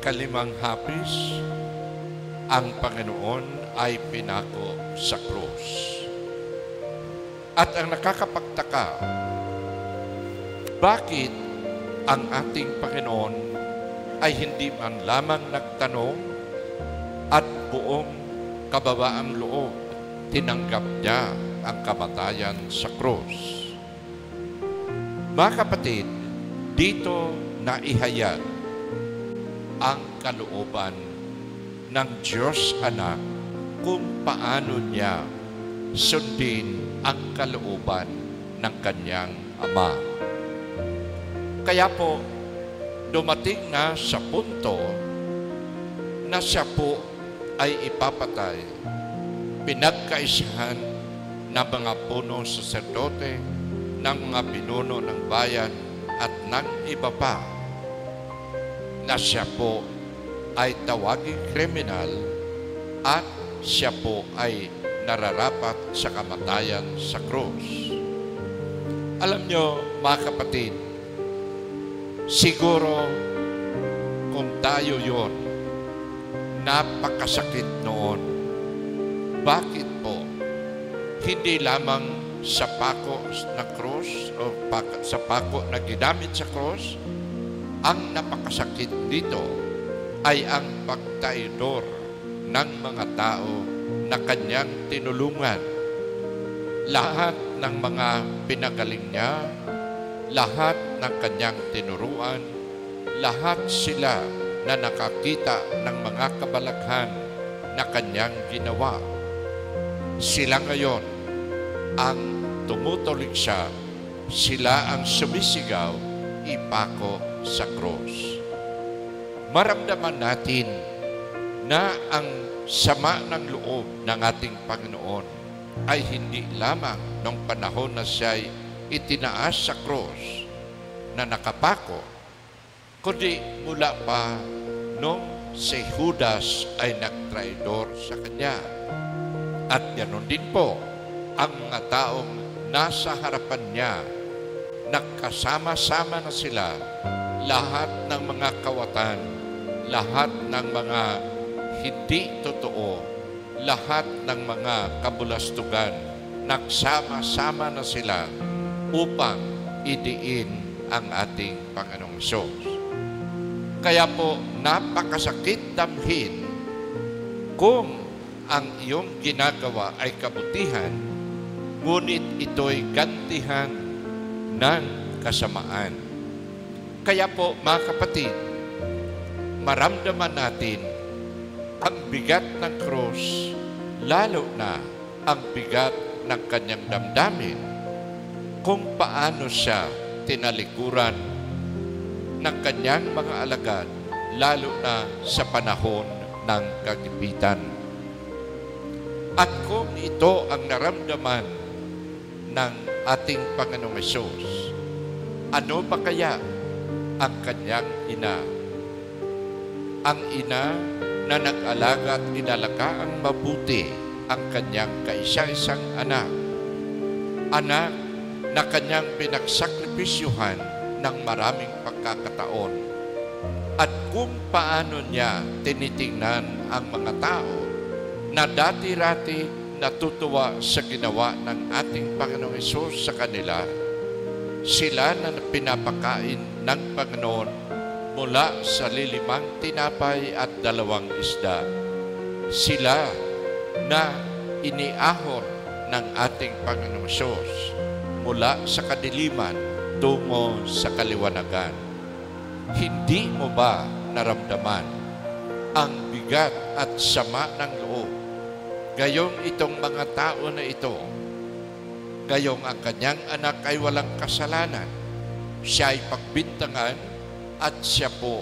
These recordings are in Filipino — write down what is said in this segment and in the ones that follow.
ikalimang hapis, ang Panginoon ay pinako sa krus. At ang nakakapagtaka, bakit ang ating Panginoon ay hindi man lamang nagtanong at buong kababaang loob tinanggap niya ang kamatayan sa krus? Mga kapatid, dito naihayag ang kalooban ng Diyos Anak kung paano niya sundin ang kalooban ng kanyang Ama. Kaya po, dumating na sa punto na siya po ay ipapatay. Pinagkaisahan ng mga punong saserdote, ng mga pinuno ng bayan at ng iba pa na siya po ay tawaging kriminal at siya po ay nararapat sa kamatayan sa krus. Alam nyo, mga kapatid, siguro kung tayo yon, napakasakit noon. Bakit po? Hindi lamang sa pako na krus o sa pako na ginamit sa krus, ang napakasakit dito ay ang pagtaidor ng mga tao na kanyang tinulungan. Lahat ng mga pinagaling niya, lahat ng kanyang tinuruan, lahat sila na nakakita ng mga kabalaghan na kanyang ginawa. Sila ngayon ang tumutulig siya, sila ang sumisigaw, ipako sa krus. Maramdaman natin na ang sama ng loob ng ating Panginoon ay hindi lamang nung panahon na siya'y itinaas sa krus na nakapako, kundi mula pa nung si Judas ay nagtraidor sa kanya. At ganoon din po ang mga taong nasa harapan niya, nagkasama-sama na sila, lahat ng mga kawatan, lahat ng mga hindi totoo, lahat ng mga kabulastugan, nagsama-sama na sila upang idiin ang ating Panginoong Hesus. Kaya po, napakasakit damhin kung ang iyong ginagawa ay kabutihan, ngunit ito'y gantihan ng kasamaan. Kaya po, mga kapatid, maramdaman natin ang bigat ng krus, lalo na ang bigat ng kanyang damdamin, kung paano siya tinalikuran ng kanyang mga alagad, lalo na sa panahon ng kagipitan. At kung ito ang naramdaman ng ating Panginoong Hesus, ano pa kaya ang kanyang ina? Ang ina na nag-alaga at inalagaang mabuti ang kanyang kaisa-isang anak. Anak na kanyang pinagsakripisyuhan ng maraming pagkakataon. At kung paano niya tinitingnan ang mga tao na dati-rati natutuwa sa ginawa ng ating Panginoong Hesus sa kanila, sila na pinapakain ng Panginoon mula sa 5 tinapay at 2 isda. Sila na iniahon ng ating Panginoong Hesus mula sa kadiliman tungo sa kaliwanagan. Hindi mo ba naramdaman ang bigat at sama ng loob? Gayong itong mga tao na ito, gayong ang kanyang anak ay walang kasalanan, siya ay pagbintangan at siya po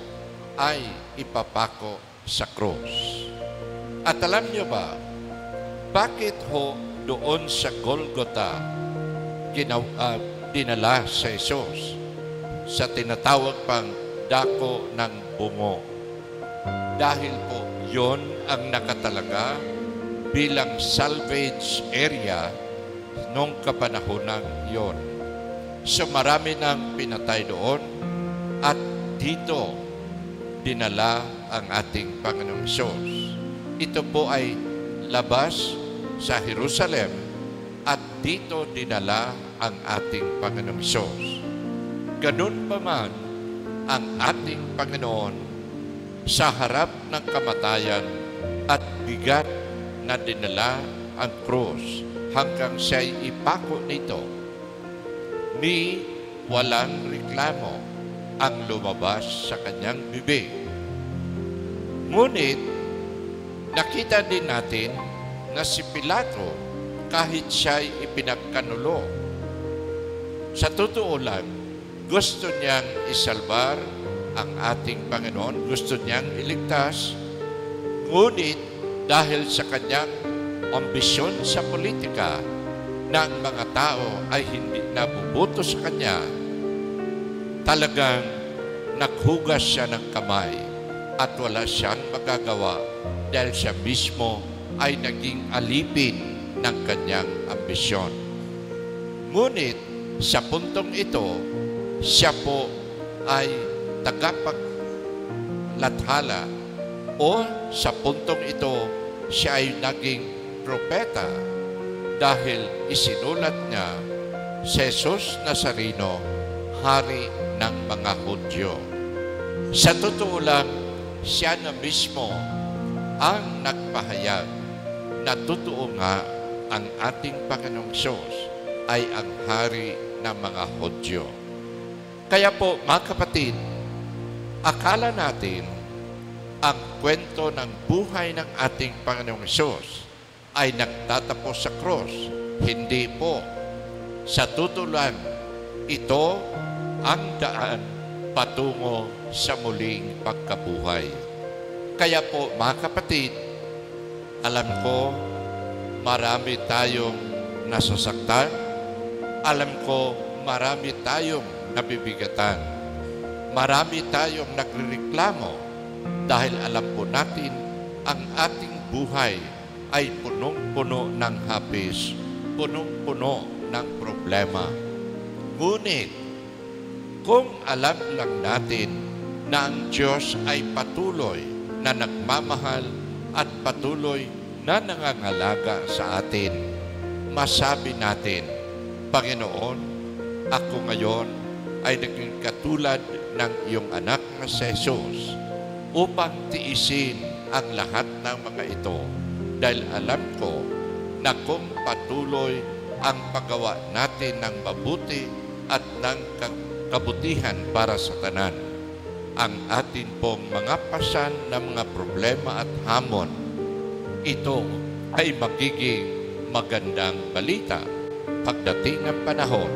ay ipapako sa krus. At alam niyo ba, bakit ho doon sa Golgotha dinala sa Hesus sa tinatawag pang dako ng bungo? Dahil po yon ang nakatalaga bilang salvage area noong kapanahonan yon. So marami nang pinatay doon at dito dinala ang ating Panginoong Hesus. Ito po ay labas sa Jerusalem at dito dinala ang ating Panginoong Hesus. Ganun pa man ang ating Panginoon sa harap ng kamatayan at bigat na dinala ang krus hanggang siya'y ipako nito. Ni walang reklamo ang lumabas sa kanyang bibig. Ngunit nakita din natin na si Pilato, kahit siya'y ipinagkanulo, sa totoo lang, gusto niyang isalbar ang ating Panginoon, gusto niyang iligtas, ngunit dahil sa kanyang ambisyon sa politika na ang mga tao ay hindi nabubuto sa kanya, talagang naghugas siya ng kamay at wala siyang magagawa dahil siya mismo ay naging alipin ng kanyang ambisyon. Ngunit sa puntong ito, siya po ay tagapaglathala o sa puntong ito, siya ay naging propeta dahil isinulat niya si Jesus Nazareno, hari ng mga Hudyo. Sa totoo lang, siya na mismo ang nagpahayag na totoo nga ang ating Panginoong Hesus ay ang hari ng mga Hudyo. Kaya po, mga kapatid, akala natin ang kwento ng buhay ng ating Panginoong Hesus ay nagtatapos sa krus. Hindi po. Sa totoo lang, ito ang daan patungo sa muling pagkabuhay. Kaya po, mga kapatid, alam ko, marami tayong nasasaktan. Alam ko, marami tayong nabibigatan. Marami tayong nagrereklamo dahil alam po natin ang ating buhay ay punong-puno ng hapis, punong-puno ng problema. Ngunit, kung alam lang natin na ang Diyos ay patuloy na nagmamahal at patuloy na nangangalaga sa atin, masabi natin, Panginoon, ako ngayon ay naging katulad ng iyong anak na si Jesus upang tiisin ang lahat ng mga ito dahil alam ko na kung patuloy ang paggawa natin ng mabuti at ng kabutihan para sa tanan, ang atin pong mga pasan na mga problema at hamon, ito ay magiging magandang balita pagdating ng panahon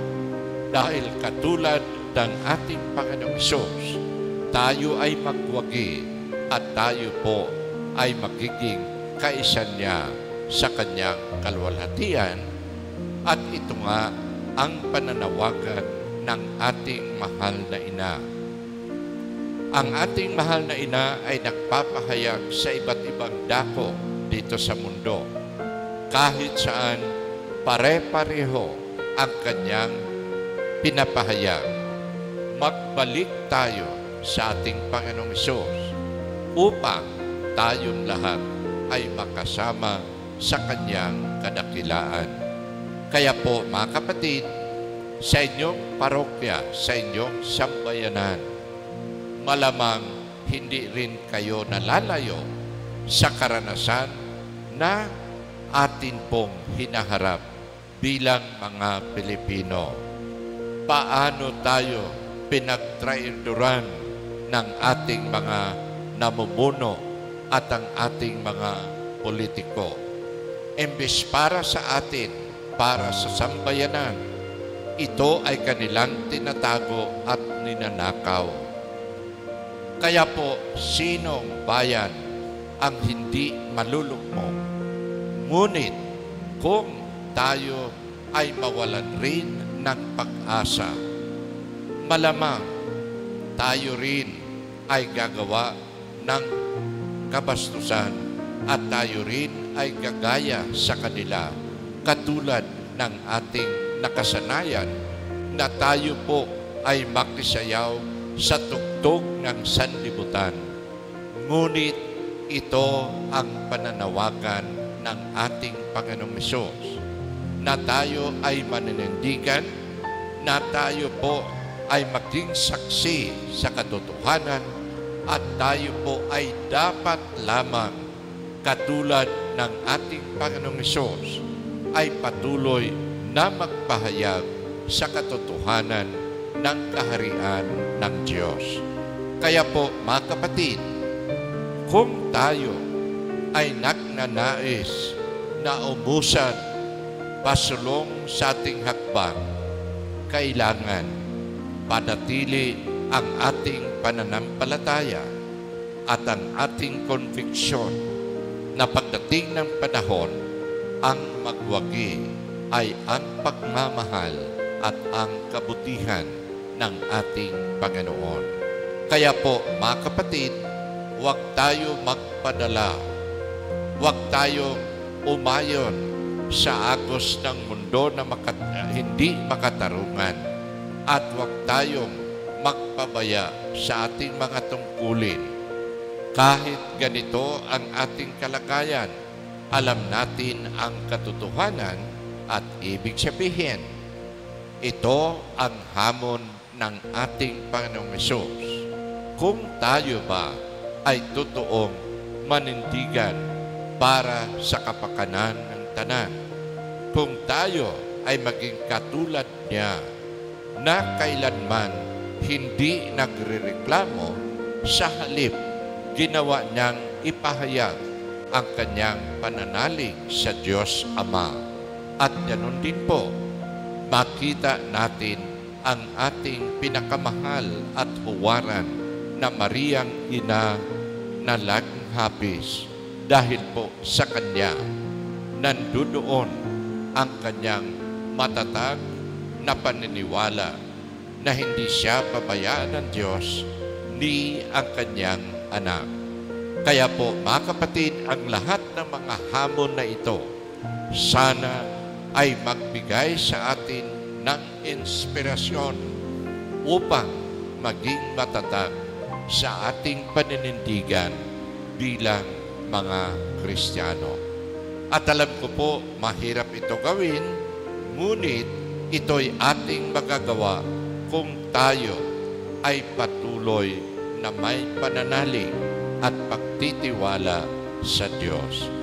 dahil katulad ng ating Panginoong Hesus, tayo ay magwagi at tayo po ay magiging kaisa niya sa kanyang kalwalhatian at ito nga ang pananawagan ng ating mahal na ina. Ang ating mahal na ina ay nagpapahayag sa iba't ibang dako dito sa mundo. Kahit saan, pare-pareho ang kanyang pinapahayag. Magbalik tayo sa ating Panginoong Hesus upang tayong lahat ay makasama sa kanyang kadakilaan. Kaya po, mga kapatid, sa inyong parokya, sa inyong sambayanan, malamang hindi rin kayo nalalayo sa karanasan na atin pong hinaharap bilang mga Pilipino. Paano tayo pinagtraidoraan ng ating mga namumuno at ang ating mga politiko. Imbes para sa atin, para sa sambayanan, ito ay kanilang tinatago at ninanakaw. Kaya po, sinong bayan ang hindi malulugmok? Ngunit, kung tayo ay mawalan rin ng pag-asa, malamang tayo rin ay gagawa ng kabastusan at tayo rin ay gagaya sa kanila katulad ng ating nakasanayan na tayo po ay makisayaw sa tugtog ng sanlibutan. Ngunit ito ang pananawagan ng ating Panginoong Hesus, na tayo ay maninindigan, na tayo po ay maging saksi sa katotohanan, at tayo po ay dapat lamang katulad ng ating Panginoong Hesus ay patuloy na magpahayag sa katotohanan ng kaharian ng Diyos. Kaya po, mga kapatid, kung tayo ay nagnanais na umusad pasulong sa ating hakbang, kailangan panatili ang ating pananampalataya at ang ating konviksyon na pagdating ng panahon, ang magwagi ay ang pagmamahal at ang kabutihan ng ating Panginoon. Kaya po, mga kapatid, huwag tayo magpadala, huwag tayo umayon sa agos ng mundo na hindi makatarungan, at huwag tayong magpabaya sa ating mga tungkulin. Kahit ganito ang ating kalagayan, alam natin ang katotohanan at ibig sabihin, ito ang hamon ng ating Panginoong Hesus. Kung tayo ba ay totoong manindigan para sa kapakanan ng tanan, kung tayo ay maging katulad niya na kailanman hindi nagrereklamo, sa halip ginawa niyang ipahayag ang kanyang pananalig sa Diyos Ama. At ganoon din po, makita natin ang ating pinakamahal at huwaran na Mariang Ina na laging hapis, dahil po sa Kanya nandoon ang Kanyang matatag na paniniwala na hindi siya pabayaan ng Diyos ni ang Kanyang anak. Kaya po, mga kapatid, ang lahat ng mga hamon na ito, sana ay magbigay sa atin ng inspirasyon upang maging matatag sa ating paninindigan bilang mga Kristiyano. At alam ko po, mahirap ito gawin, ngunit ito'y ating magagawa kung tayo ay patuloy na may pananalig at pagtitiwala sa Diyos.